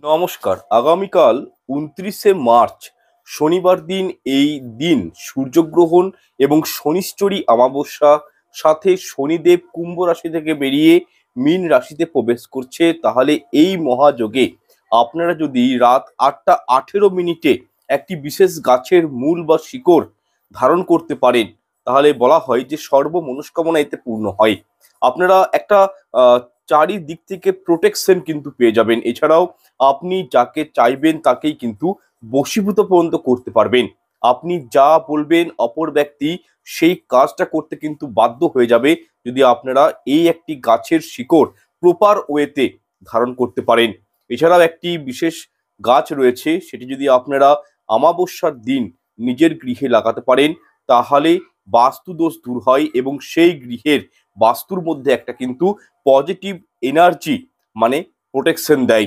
নমস্কার। আগামীকাল ২৯শে মার্চ শনিবার দিন, এই দিন সূর্যগ্রহণ এবং শনিশ্চরী অমাবস্যা, সাথে শনিদেব কুম্ভ রাশি থেকে বেরিয়ে মীন রাশিতে প্রবেশ করছে। তাহলে এই মহাযোগে আপনারা যদি রাত ৮টা ১৮ মিনিটে একটি বিশেষ গাছের মূল বা শিকড় ধারণ করতে পারেন, তাহলে বলা হয় যে সর্ব মনস্কামনা এতে পূর্ণ হয়। আপনারা একটা আহ চারিদিক থেকে প্রোটেকশন কিন্তু পেয়ে যাবেন। এছাড়াও আপনি যাকে চাইবেন তাকেই কিন্তু বশীভূত পর্যন্ত করতে পারবেন। আপনি যা বলবেন অপর ব্যক্তি সেই কাজটা করতে কিন্তু বাধ্য হয়ে যাবে, যদি আপনারা এই একটি গাছের শিকড় প্রপার ওয়েতে ধারণ করতে পারেন। এছাড়াও একটি বিশেষ গাছ রয়েছে, সেটি যদি আপনারা অমাবস্যার দিন নিজের গৃহে লাগাতে পারেন, তাহলে বাস্তু দোষ দূর হয় এবং সেই গৃহের বাস্তুর মধ্যে একটা কিন্তু পজিটিভ এনার্জি মানে প্রোটেকশন দেয়।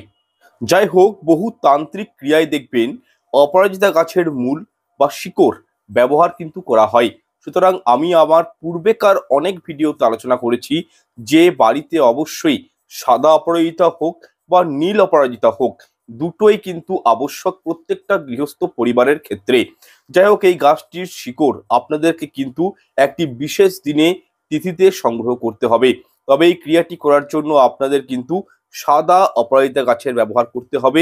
যাই হোক, বহু তান্ত্রিক ক্রিয়ায় দেখবেন অপরাজিতা গাছের মূল বা শিকড় ব্যবহার কিন্তু করা হয়। সুতরাং আমি আমার পূর্বেকার অনেক ভিডিওতে আলোচনা করেছি যে বাড়িতে অবশ্যই সাদা অপরাজিতা হোক বা নীল অপরাজিতা হোক, দুটোই কিন্তু আবশ্যক প্রত্যেকটা গৃহস্থ পরিবারের ক্ষেত্রে। যাই হোক, এই গাছটির শিকড় আপনাদেরকে কিন্তু একটি বিশেষ দিনে তিথিতে সংগ্রহ করতে হবে। তবে এই ক্রিয়াটি করার জন্য আপনাদের কিন্তু সাদা অপরাজিতা গাছের ব্যবহার করতে হবে।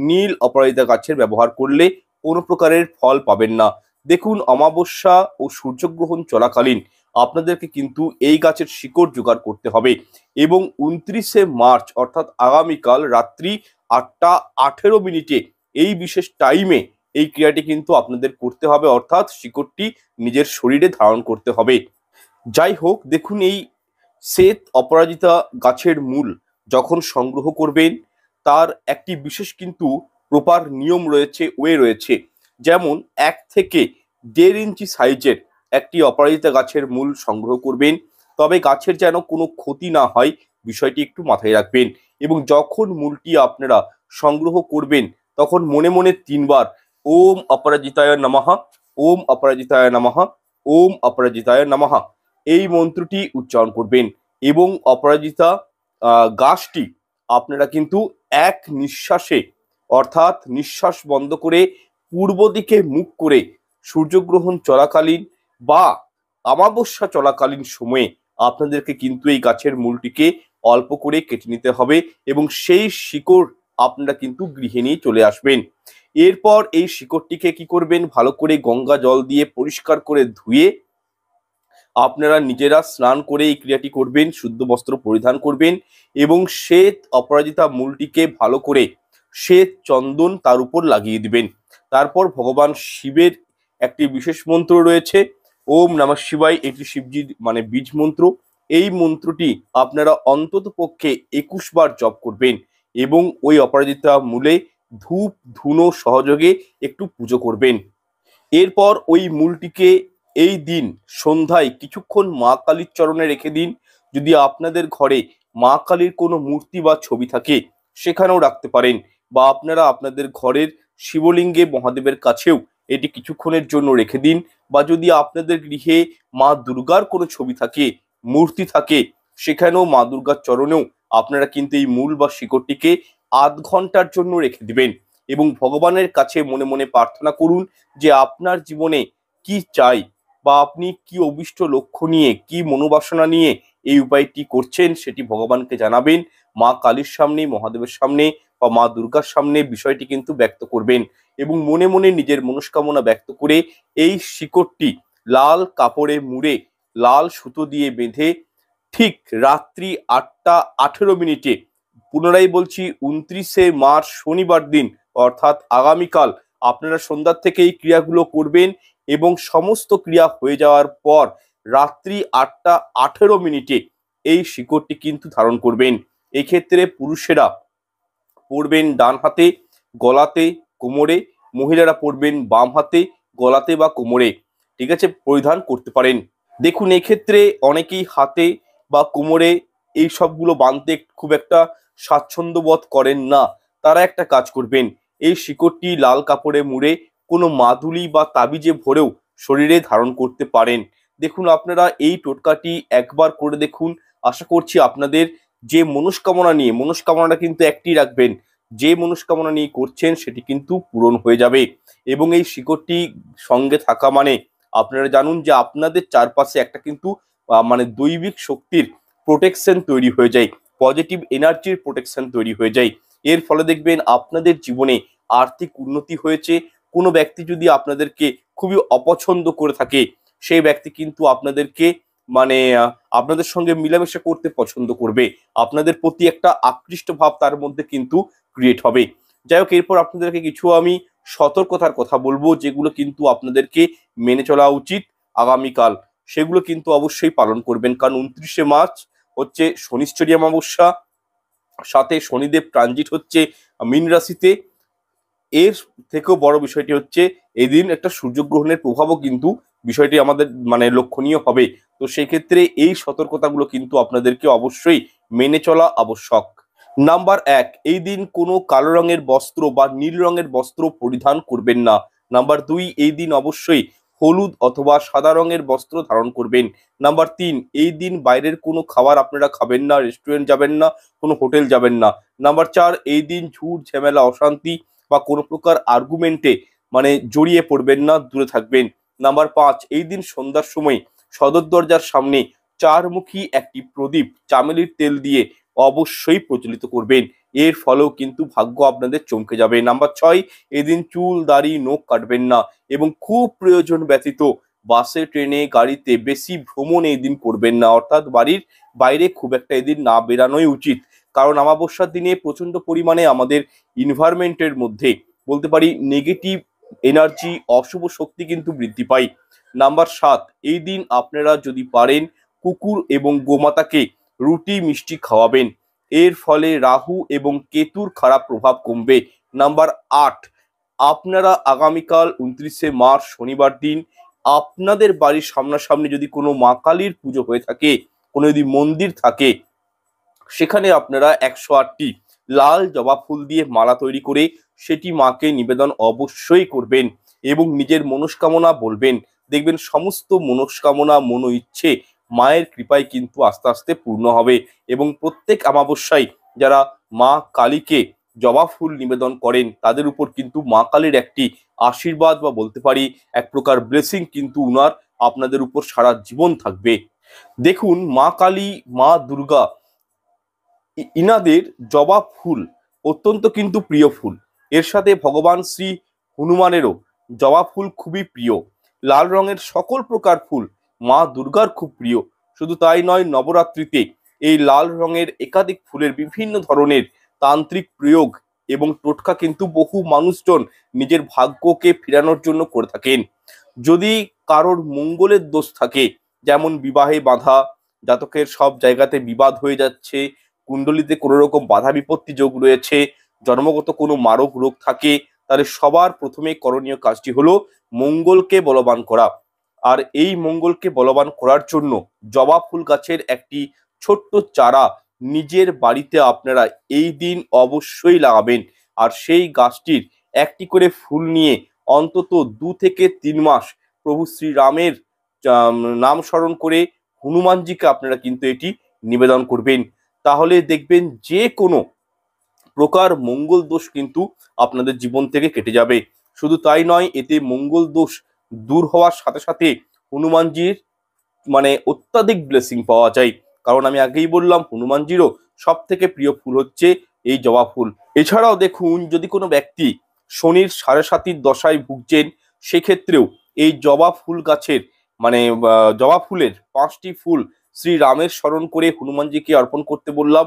নীল অপরাজিতা গাছের ব্যবহার করলে কোনো প্রকারের ফল পাবেন না। দেখুন, অমাবস্যা ও সূর্যগ্রহণ চলাকালীন আপনাদেরকে কিন্তু এই গাছের শিকড় জোগাড় করতে হবে এবং ২৯শে মার্চ অর্থাৎ আগামীকাল রাত্রি ৮টা ১৮ মিনিটে এই বিশেষ টাইমে এই ক্রিয়াটি কিন্তু আপনাদের করতে হবে, অর্থাৎ শিকড়টি নিজের শরীরে ধারণ করতে হবে। যাই হোক, দেখুন, এই শ্বেত অপরাজিতা গাছের মূল যখন সংগ্রহ করবেন, তার একটি বিশেষ কিন্তু প্রপার নিয়ম রয়েছে, ওয়ে রয়েছে। যেমন ১ থেকে ১.৫ ইঞ্চি সাইজের একটি অপরাজিতা গাছের মূল সংগ্রহ করবেন, তবে গাছের যেন কোনো ক্ষতি না হয় বিষয়টি একটু মাথায় রাখবেন। এবং যখন মূলটি আপনারা সংগ্রহ করবেন, তখন মনে মনে ৩ বার ওম অপরাজিতায় নমঃ, ওম অপরাজিতায় নমঃ, ওম অপরাজিতায় নমঃ এই মন্ত্রটি উচ্চারণ করবেন। এবং অপরাজিতা গাছটি আপনারা কিন্তু এক নিঃশ্বাসে, অর্থাৎ নিঃশ্বাস বন্ধ করে পূর্ব দিকে মুখ করে সূর্যগ্রহণ চলাকালীন বা অমাবস্যা চলাকালীন সময়ে আপনাদেরকে কিন্তু এই গাছের মূলটিকে অল্প করে কেটে নিতে হবে এবং সেই শিকড় আপনারা কিন্তু গৃহে নিয়ে চলে আসবেন। এরপর এই শিকড়টিকে কি করবেন, ভালো করে গঙ্গা জল দিয়ে পরিষ্কার করে ধুয়ে আপনারা নিজেরা স্নান করে এই ক্রিয়াটি করবেন, শুদ্ধ বস্ত্র পরিধান করবেন এবং শ্বেত অপরাজিতা মূলটিকে ভালো করে শ্বেত চন্দন তার উপর লাগিয়ে দিবেন। তারপর ভগবান শিবের একটি বিশেষ মন্ত্র রয়েছে, ওম নমঃ শিবায়, এটি শিবজির মানে বীজ মন্ত্র। এই মন্ত্রটি আপনারা অন্তত পক্ষে ২১ বার জপ করবেন এবং ওই অপরাজিতা মূলে ধূপ ধুনো সহযোগে একটু পুজো করবেন। এরপর ওই মূলটিকে এই দিন সন্ধ্যায় কিছুক্ষণ মা কালীর চরণে রেখে দিন। যদি আপনাদের ঘরে মা কালীর কোনো মূর্তি বা ছবি থাকে সেখানেও রাখতে পারেন, বা আপনারা আপনাদের ঘরের শিবলিঙ্গে মহাদেবের কাছেও এটি কিছুক্ষণের জন্য রেখে দিন। বা যদি আপনাদের গৃহে মা দুর্গার কোনো ছবি থাকে, মূর্তি থাকে, সেখানেও মা দুর্গার চরণেও আপনারা কিন্তু এই মূল বা শিকড়টিকে আধ ঘন্টার জন্য রেখে দিবেন এবং ভগবানের কাছে মনে মনে প্রার্থনা করুন যে আপনার জীবনে কি চাই বা আপনি কি অভিষ্ট লক্ষ্য নিয়ে, কি মনোবাসনা নিয়ে এই উপায়টি করছেন সেটি ভগবানকে জানাবেন। মা কালীর সামনে, মহাদেবের সামনে বা মা দুর্গার সামনে বিষয়টি কিন্তু ব্যক্ত করবেন এবং মনে মনে নিজের মনস্কামনা ব্যক্ত করে এই শিকড়টি লাল কাপড়ে মুড়ে লাল সুতো দিয়ে বেঁধে ঠিক রাত্রি ৮টা ১৮ মিনিটে, পুনরায় বলছি ২৯শে মার্চ শনিবার দিন অর্থাৎ আগামীকাল, আপনারা সন্ধ্যার থেকে এই ক্রিয়াগুলো করবেন এবং সমস্ত ক্রিয়া হয়ে যাওয়ার পর রাত্রি ৮টা ১৮ মিনিটে এই শিকড়টি কিন্তু ধারণ করবেন। এক্ষেত্রে পুরুষেরা পরবেন ডান হাতে, গলাতে, কোমরে; মহিলারা পরবেন বাম হাতে, গলাতে বা কোমরে। ঠিক আছে, পরিধান করতে পারেন। দেখুন, এক্ষেত্রে অনেকেই হাতে বা কোমরে এই সবগুলো বাঁধতে খুব একটা স্বাচ্ছন্দ্য বোধ করেন না। তারা একটা কাজ করবেন, এই শিকড়টি লাল কাপড়ে মুড়ে কোনো মাদুলি বা তাবিজে ভরেও শরীরে ধারণ করতে পারেন। দেখুন, আপনারা এই টোটকাটি একবার করে দেখুন। আশা করছি আপনাদের যে মনস্কামনা নিয়ে, মনস্কামনাটা কিন্তু একটি রাখবেন যে মনস্কামনা নিয়ে করছেন সেটি কিন্তু পূরণ হয়ে যাবে। এবং এই শিকড়টি সঙ্গে থাকা মানে আপনারা জানুন যে আপনাদের চারপাশে একটা কিন্তু মানে দৈবিক শক্তির প্রোটেকশন তৈরি হয়ে যায়, পজিটিভ এনার্জির প্রোটেকশন তৈরি হয়ে যায়। এর ফলে দেখবেন আপনাদের জীবনে আর্থিক উন্নতি হয়েছে। কোনো ব্যক্তি যদি আপনাদেরকে খুবই অপছন্দ করে থাকে, সেই ব্যক্তি কিন্তু আপনাদেরকে মানে আপনাদের সঙ্গে মিলামেশা করতে পছন্দ করবে, আপনাদের প্রতি একটা আকৃষ্ট ভাব তার মধ্যে কিন্তু ক্রিয়েট হবে। যাই হোক, এরপর আপনাদেরকে কিছু আমি সতর্কতার কথা বলবো, যেগুলো কিন্তু আপনাদেরকে মেনে চলা উচিত আগামীকাল। সেগুলো কিন্তু অবশ্যই পালন করবেন, কারণ 29শে মার্চ হচ্ছে শনিশ্চরী অমাবস্যা, সাথে শনিদেব ট্রানজিট হচ্ছে মীন রাশিতে। এর থেকেও বড় বিষয়টি হচ্ছে এদিন একটা সূর্যগ্রহণের প্রভাবও কিন্তু বিষয়টি আমাদের মানে লক্ষণীয় হবে। তো সেই ক্ষেত্রে এই সতর্কতাগুলো কিন্তু আপনাদেরকে অবশ্যই মেনে চলা আবশ্যক। নাম্বার 1, এই দিন কোনো কালো রঙের বস্ত্র বা নীল রঙের বস্ত্র পরিধান করবেন না। নাম্বার 2, এই দিন অবশ্যই হলুদ অথবা সাদা রঙের বস্ত্র ধারণ করবেন। নাম্বার 3, এই দিন বাইরের কোনো খাবার আপনারা খাবেন না, রেস্টুরেন্ট যাবেন না, কোনো হোটেল যাবেন না। নাম্বার 4, এই দিন ঝুট ঝামেলা অশান্তি বা কোনো প্রকার আর্গুমেন্টে মানে জড়িয়ে পড়বেন না, দূরে থাকবেন। নাম্বার 5, এই দিন সন্ধ্যার সময় সদর দরজার সামনে চারমুখী একটি প্রদীপ চামেলির তেল দিয়ে অবশ্যই প্রজ্বলিত করবেন। এর ফলেও কিন্তু ভাগ্য আপনাদের চমকে যাবে। নাম্বার 6, এদিন চুল দাড়ি নখ কাটবেন না এবং খুব প্রয়োজন ব্যতীত বাসে ট্রেনে গাড়িতে বেশি ভ্রমণ এই দিন করবেন না, অর্থাৎ বাড়ির বাইরে খুব একটা এদিন না বেরানোই উচিত। কারণ অমাবস্যার দিনে প্রচন্ড পরিমাণে আমাদের ইনভায়রনমেন্টের মধ্যে বলতে পারি নেগেটিভ এনার্জি, অশুভ শক্তি কিন্তু বৃদ্ধি পায়। নাম্বার 7, এই দিন আপনারা যদি পারেন কুকুর এবং গোমাতাকে রুটি মিষ্টি খাওয়াবেন। এর ফলে রাহু এবং কেতুর খারাপ প্রভাব কমবে। নাম্বার 8, আপনারা আগামীকাল 29শে মার্চ শনিবার দিন আপনাদের বাড়ির সামনাসামনি যদি কোনো মা কালীর পুজো হয়ে থাকে, কোনো যদি মন্দির থাকে, সেখানে আপনারা 108টি লাল জবা ফুল দিয়ে মালা তৈরি করে সেটি মাকে নিবেদন অবশ্যই করবেন এবং নিজের মনস্কামনা বলবেন। দেখবেন সমস্ত মনস্কামনা মনো ইচ্ছে মায়ের কৃপায় কিন্তু আস্তে আস্তে পূর্ণ হবে। এবং প্রত্যেক অমাবস্যায় যারা মা কালীকে জবা ফুল নিবেদন করেন তাদের উপর কিন্তু মা কালীর একটি আশীর্বাদ বা বলতে পারি এক প্রকার ব্লেসিং কিন্তু উনার আপনাদের উপর সারা জীবন থাকবে। দেখুন, মা কালী, মা দুর্গা, ইনাদের জবা ফুল অত্যন্ত কিন্তু প্রিয় ফুল। এর সাথে ভগবান শ্রী হনুমানেরও জবা ফুল খুবই প্রিয়। লাল রঙের সকল প্রকার ফুল মা দুর্গার খুব প্রিয়। শুধু তাই নয়, নবরাত্রিতে এই লাল রঙের একাধিক ফুলের বিভিন্ন ধরনের তান্ত্রিক প্রয়োগ এবং টোটকা কিন্তু বহু মানুষজন নিজের ভাগ্যকে ফেরানোর জন্য করে থাকেন। যদি কারোর মঙ্গলের দোষ থাকে, যেমন বিবাহে বাধা, জাতকের সব জায়গাতে বিবাদ হয়ে যাচ্ছে, কুণ্ডলিতে কোনো রকম বাধা বিপত্তি যোগ রয়েছে, জন্মগত কোনো মারক রোগ থাকে, তাহলে সবার প্রথমে করণীয় কাজটি হলো মঙ্গলকে বলবান করা। আর এই মঙ্গলকে বলবান করার জন্য জবা ফুল গাছের একটি ছোট্ট চারা নিজের বাড়িতে আপনারা এই দিন অবশ্যই লাগাবেন। আর সেই গাছটির একটি করে ফুল নিয়ে অন্তত 2 থেকে 3 মাস প্রভু শ্রীরামের নাম স্মরণ করে হনুমানজিকে আপনারা কিন্তু এটি নিবেদন করবেন। তাহলে দেখবেন যে কোনো প্রকার মঙ্গল দোষ কিন্তু আপনাদের জীবন থেকে কেটে যাবে। শুধু তাই নয়, এতে মঙ্গল দোষ দূর হওয়ার সাথে সাথে হনুমানজির মানে অত্যাধিক ব্লেসিং পাওয়া যায়। কারণ আমি আগেই বললাম, হনুমানজিরও সব থেকে প্রিয় ফুল হচ্ছে এই জবা ফুল। এছাড়াও দেখুন, যদি কোনো ব্যক্তি শনির 7.5 দশায় ভুগছেন, সেক্ষেত্রেও এই জবা ফুল গাছের মানে জবা ফুলের 5টি ফুল শ্রীরামের স্মরণ করে হনুমানজিকে অর্পণ করতে বললাম।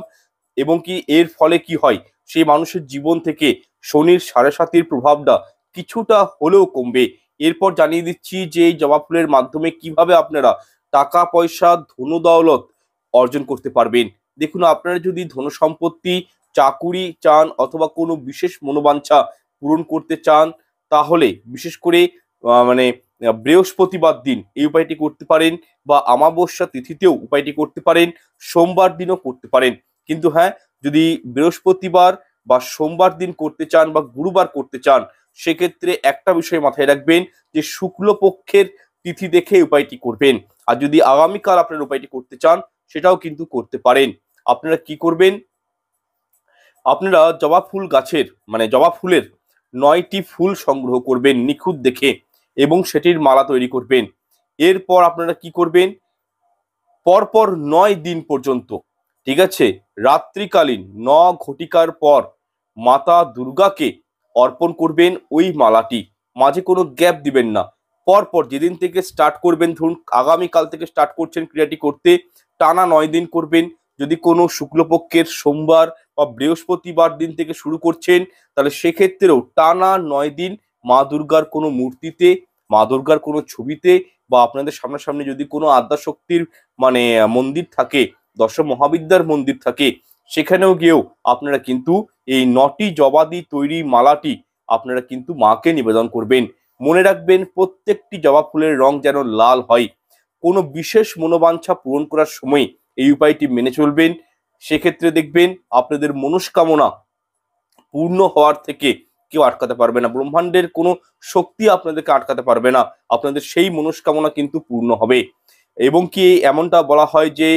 এবং কি এর ফলে কি হয়, সেই মানুষের জীবন থেকে শনির 7.5 প্রভাবটা কিছুটা হলেও কমবে। এরপর জানিয়ে দিচ্ছি যে এই জবা ফুলের মাধ্যমে কিভাবে আপনারা টাকা পয়সা ধন দৌলত অর্জন করতে পারবেন। দেখুন, আপনারা যদি ধন সম্পত্তি, চাকুরি চান অথবা কোনো বিশেষ মনোবাঞ্ছা পূরণ করতে চান, তাহলে বিশেষ করে মানে বৃহস্পতিবার দিন এই উপায়টি করতে পারেন, বা অমাবস্যা তিথিতেও উপায়টি করতে পারেন, সোমবার দিনও করতে পারেন। কিন্তু হ্যাঁ, যদি বৃহস্পতিবার বা সোমবার দিন করতে চান বা গুরুবার করতে চান, সেক্ষেত্রে একটা বিষয় মাথায় রাখবেন যে শুক্লপক্ষের তিথি দেখে উপায়টি করবেন। আর যদি আগামীকাল আপনার উপায়টি করতে চান, সেটাও কিন্তু করতে পারেন। আপনারা কি করবেন, আপনারা জবা ফুল গাছের জবা ফুলের 9টি ফুল সংগ্রহ করবেন নিখুঁত দেখে এবং সেটির মালা তৈরি করবেন। এরপর আপনারা কি করবেন, পরপর 9 দিন পর্যন্ত, ঠিক আছে, রাত্রিকালীন 9 ঘটিকার পর মাতা দুর্গাকে অর্পণ করবেন ওই মালাটি। মাঝে কোনো গ্যাপ দিবেন না। পরপর যেদিন থেকে স্টার্ট করবেন, ধরুন আগামীকাল থেকে স্টার্ট করছেন ক্রিয়াটি করতে, টানা 9 দিন করবেন। যদি কোনো শুক্লপক্ষের সোমবার বা বৃহস্পতিবার দিন থেকে শুরু করছেন, তাহলে সেক্ষেত্রেও টানা 9 দিন মা দুর্গার কোনো মূর্তিতে, মা দুর্গার কোনো ছবিতে, বা আপনাদের সামনাসামনি যদি কোনো আদ্যাশক্তির মন্দির থাকে, দশ মহাবিদ্যার মন্দির থাকে, সেখানেও গিয়েও আপনারা কিন্তু এই 9টি জবা দিয়ে তৈরি মালাটি আপনারা কিন্তু মাকে নিবেদন করবেন। মনে রাখবেন, প্রত্যেকটি জবা ফুলের রং যেন লাল হয়। কোনো বিশেষ মনোবাঞ্ছা পূরণ করার সময় এই উপায়টি মেনে চলবেন। সেক্ষেত্রে দেখবেন আপনাদের মনস্কামনা পূর্ণ হওয়ার থেকে কেউ আটকাতে পারবে না। ব্রহ্মাণ্ডের কোনো শক্তি আপনাদেরকে আটকাতে পারবে না। আপনাদের সেই মনস্কামনা কিন্তু পূর্ণ হবে। এবং কি এমনটা বলা হয় যে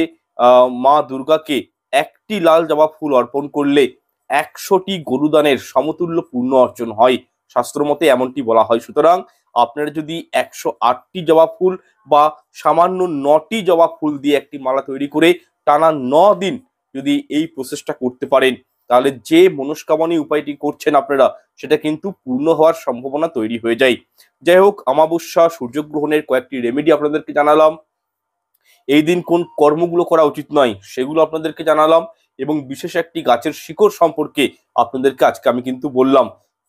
মা দুর্গাকে একটি লাল জবা ফুল অর্পণ করলে 100টি গরুদানের সমতুল্য পুণ্য অর্জন হয়। শাস্ত্রমতে এমনটি বলা হয়। সুতরাং আপনারা যদি 108টি জবা ফুল বা সামান্য 9টি জবা ফুল দিয়ে একটি মালা তৈরি করে টানা 9 দিন যদি এই প্রসেসটা করতে পারেন, তাহলে যে মনস্কামনী উপায়টি করছেন আপনারা, সেটা কিন্তু পূর্ণ হওয়ার সম্ভাবনা তৈরি হয়ে যায়। যাই হোক, অমাবস্যা সূর্যগ্রহণের কয়েকটি রেমেডি আপনাদেরকে জানালাম। এই দিন কোন কর্মগুলো করা উচিত নয় সেগুলো আপনাদেরকে জানালাম, এবং বিশেষ একটি গাছের শিকড় সম্পর্কে আপনাদেরকে আজকে আমি কিন্তু বললাম।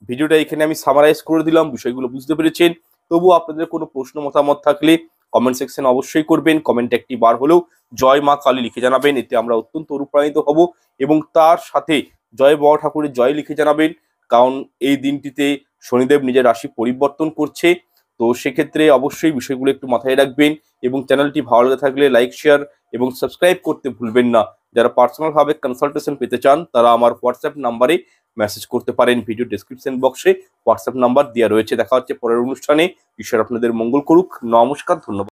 ভিডিওটা এখানে আমি সামারাইজ করে দিলাম, বিষয়গুলো বুঝতে পেরেছেন। তবুও আপনাদের কোনো প্রশ্ন মতামত থাকলে কমেন্ট সেকশনে অবশ্যই করবেন। কমেন্টে একটি বার হলেও জয় মা কালী লিখে জানাবেন, এতে আমরা অত্যন্ত অনুপ্রাণিত হব। এবং তার সাথে জয় বাবা ঠাকুরের জয় লিখে জানাবেন, কারণ এই দিনটিতে শনিদেব নিজের রাশি পরিবর্তন করছে। তো সেক্ষেত্রে অবশ্যই বিষয়গুলো একটু মাথায় রাখবেন, এবং চ্যানেলটি ভালো লেগে থাকলে লাইক, শেয়ার এবং সাবস্ক্রাইব করতে ভুলবেন না। যারা পার্সোনালভাবে কনসালটেশন পেতে চান, তারা আমার হোয়াটসঅ্যাপ নাম্বারে মেসেজ করতে পারেন। ভিডিও ডেসক্রিপশন বক্সে হোয়াটসঅ্যাপ নাম্বার দেওয়া রয়েছে। দেখা হচ্ছে পরের অনুষ্ঠানে। ঈশ্বর আপনাদের মঙ্গল করুক। নমস্কার, ধন্যবাদ।